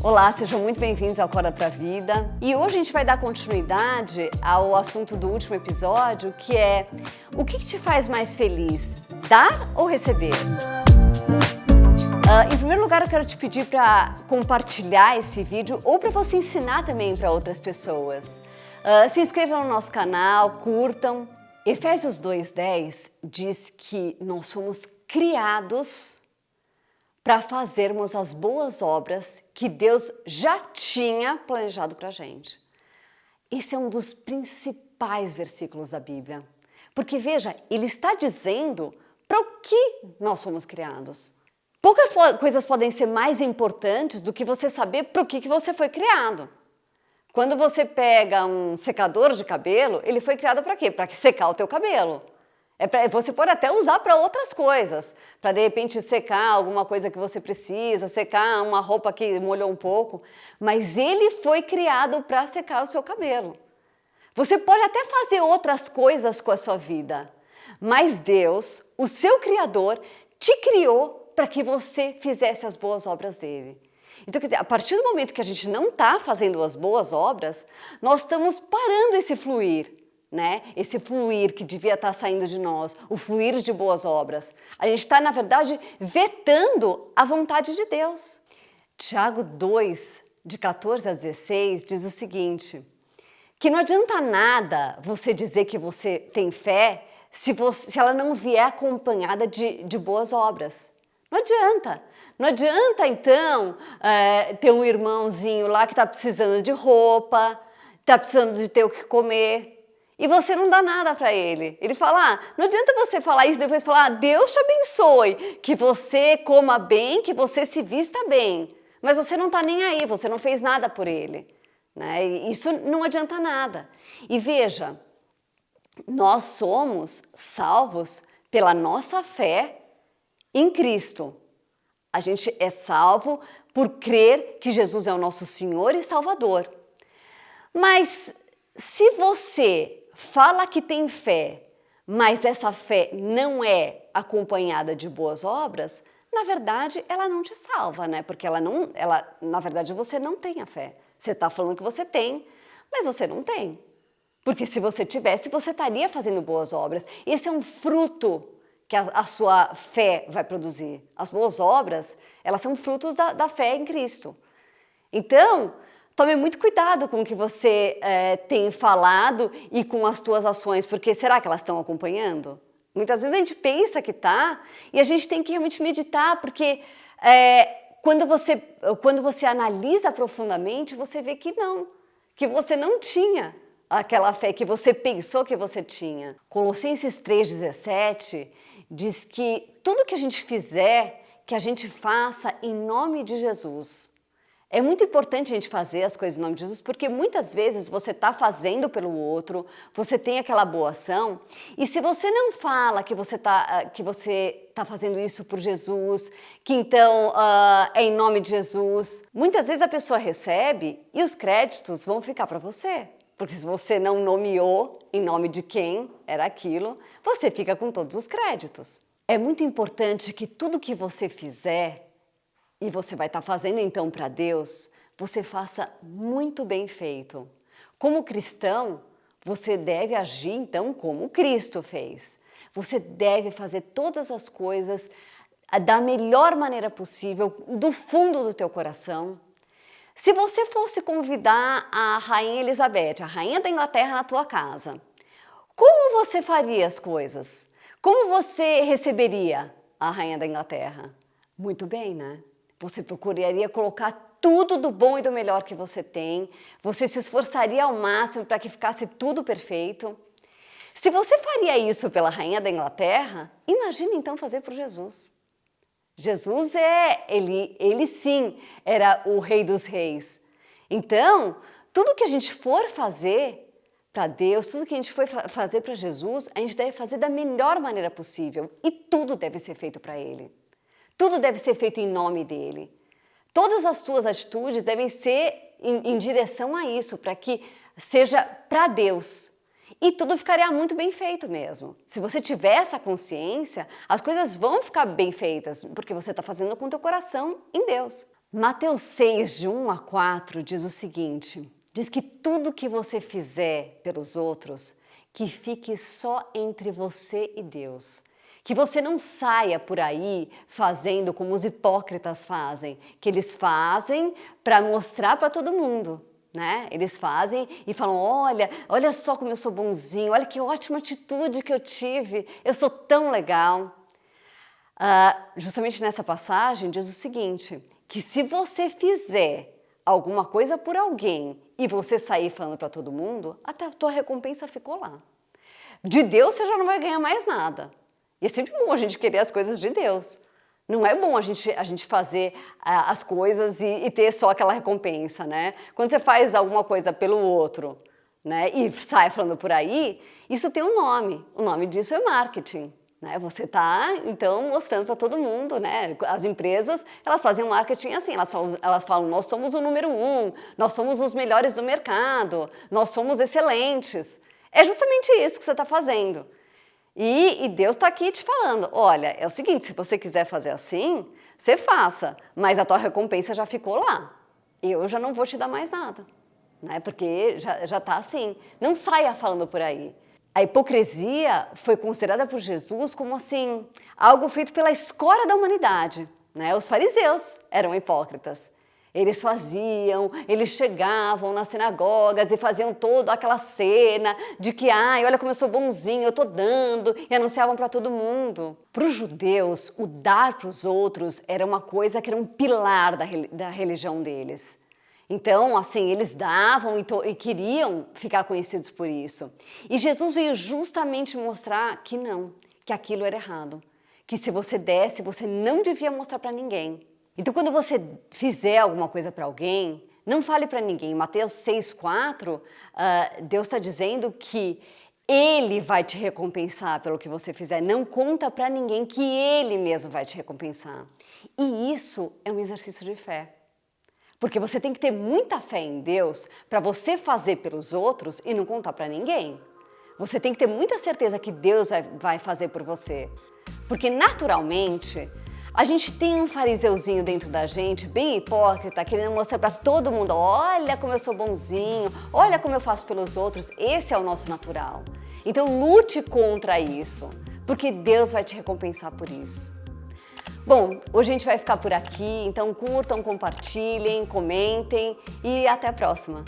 Olá, sejam muito bem-vindos ao Acorda pra Vida. E hoje a gente vai dar continuidade ao assunto do último episódio, que é o que te faz mais feliz, dar ou receber? Em primeiro lugar, eu quero te pedir para compartilhar esse vídeo ou para você ensinar também para outras pessoas. Se inscrevam no nosso canal, curtam. Efésios 2:10 diz que nós somos criados para fazermos as boas obras que Deus já tinha planejado para a gente. Esse é um dos principais versículos da Bíblia. Porque veja, ele está dizendo para o que nós fomos criados. Poucas coisas podem ser mais importantes do que você saber para o que você foi criado. Quando você pega um secador de cabelo, ele foi criado para quê? Para secar o teu cabelo. Você pode até usar para outras coisas, para de repente secar alguma coisa que você precisa, secar uma roupa que molhou um pouco, mas ele foi criado para secar o seu cabelo. Você pode até fazer outras coisas com a sua vida, mas Deus, o seu Criador, te criou para que você fizesse as boas obras dele. Então, quer dizer, a partir do momento que a gente não está fazendo as boas obras, nós estamos parando esse fluir. Esse fluir que devia estar saindo de nós, o fluir de boas obras. A gente está, na verdade, vetando a vontade de Deus. Tiago 2, de 14 a 16, diz o seguinte, que não adianta nada você dizer que você tem fé se ela não vier acompanhada de boas obras. Não adianta. Não adianta, então, ter um irmãozinho lá que está precisando de roupa, está precisando de ter o que comer, e você não dá nada para ele. Ele fala, não adianta você falar isso e depois falar, Deus te abençoe, que você coma bem, que você se vista bem. Mas você não está nem aí, você não fez nada por ele. Isso não adianta nada. E veja, nós somos salvos pela nossa fé em Cristo. A gente é salvo por crer que Jesus é o nosso Senhor e Salvador. Mas se você fala que tem fé, mas essa fé não é acompanhada de boas obras, na verdade, ela não te salva, Porque na verdade, você não tem a fé. Você está falando que você tem, mas você não tem. Porque se você tivesse, você estaria fazendo boas obras. Esse é um fruto que a sua fé vai produzir. As boas obras, elas são frutos da fé em Cristo. Então, tome muito cuidado com o que você tem falado e com as tuas ações, porque será que elas estão acompanhando? Muitas vezes a gente pensa que está e a gente tem que realmente meditar, porque quando você analisa profundamente, você vê que não, que você não tinha aquela fé que você pensou que você tinha. Colossenses 3,17 diz que tudo que a gente fizer, que a gente faça em nome de Jesus. É muito importante a gente fazer as coisas em nome de Jesus, porque muitas vezes você está fazendo pelo outro, você tem aquela boa ação, e se você não fala que você tá fazendo isso por Jesus, que então é em nome de Jesus, muitas vezes a pessoa recebe e os créditos vão ficar para você. Porque se você não nomeou em nome de quem era aquilo, você fica com todos os créditos. É muito importante que tudo que você fizer, e você vai estar fazendo então para Deus, você faça muito bem feito. Como cristão, você deve agir então como Cristo fez. Você deve fazer todas as coisas da melhor maneira possível, do fundo do teu coração. Se você fosse convidar a Rainha Elizabeth, a Rainha da Inglaterra, na tua casa, como você faria as coisas? Como você receberia a Rainha da Inglaterra? Muito bem, Você procuraria colocar tudo do bom e do melhor que você tem, você se esforçaria ao máximo para que ficasse tudo perfeito. Se você faria isso pela Rainha da Inglaterra, imagine então fazer por Jesus. Jesus ele sim, era o Rei dos Reis. Então, tudo que a gente for fazer para Deus, tudo que a gente for fazer para Jesus, a gente deve fazer da melhor maneira possível. E tudo deve ser feito para Ele. Tudo deve ser feito em nome dEle. Todas as tuas atitudes devem ser em direção a isso, para que seja para Deus. E tudo ficaria muito bem feito mesmo. Se você tiver essa consciência, as coisas vão ficar bem feitas, porque você está fazendo com o teu coração em Deus. Mateus 6, de 1 a 4, diz o seguinte, diz que tudo que você fizer pelos outros, que fique só entre você e Deus. Que você não saia por aí fazendo como os hipócritas fazem, que eles fazem para mostrar para todo mundo, né? Eles fazem e falam, olha só como eu sou bonzinho, olha que ótima atitude que eu tive, eu sou tão legal. Justamente nessa passagem diz o seguinte, que se você fizer alguma coisa por alguém e você sair falando para todo mundo, até a tua recompensa ficou lá. De Deus você já não vai ganhar mais nada. E é sempre bom a gente querer as coisas de Deus. Não é bom a gente fazer as coisas e ter só aquela recompensa, né? Quando você faz alguma coisa pelo outro, né, e sai falando por aí, isso tem um nome. O nome disso é marketing. Né? Você está, então, mostrando para todo mundo, né? As empresas, elas fazem um marketing assim, elas falam, nós somos o número 1, nós somos os melhores do mercado, nós somos excelentes. É justamente isso que você está fazendo. E Deus está aqui te falando, olha, é o seguinte, se você quiser fazer assim, você faça, mas a tua recompensa já ficou lá. Eu já não vou te dar mais nada, né? Porque já está assim. Não saia falando por aí. A hipocrisia foi considerada por Jesus como assim, algo feito pela escória da humanidade, né? Os fariseus eram hipócritas. Eles chegavam nas sinagogas e faziam toda aquela cena de que, olha como eu sou bonzinho, eu estou dando, e anunciavam para todo mundo. Para os judeus, o dar para os outros era uma coisa que era um pilar da religião deles. Então, assim, eles davam e queriam ficar conhecidos por isso. E Jesus veio justamente mostrar que não, que aquilo era errado. Que se você desse, você não devia mostrar para ninguém. Então, quando você fizer alguma coisa para alguém, não fale para ninguém. Em Mateus 6,4, Deus está dizendo que Ele vai te recompensar pelo que você fizer. Não conta para ninguém que Ele mesmo vai te recompensar. E isso é um exercício de fé. Porque você tem que ter muita fé em Deus para você fazer pelos outros e não contar para ninguém. Você tem que ter muita certeza que Deus vai fazer por você. Porque naturalmente, a gente tem um fariseuzinho dentro da gente, bem hipócrita, querendo mostrar para todo mundo, olha como eu sou bonzinho, olha como eu faço pelos outros. Esse é o nosso natural. Então lute contra isso, porque Deus vai te recompensar por isso. Bom, hoje a gente vai ficar por aqui, então curtam, compartilhem, comentem e até a próxima!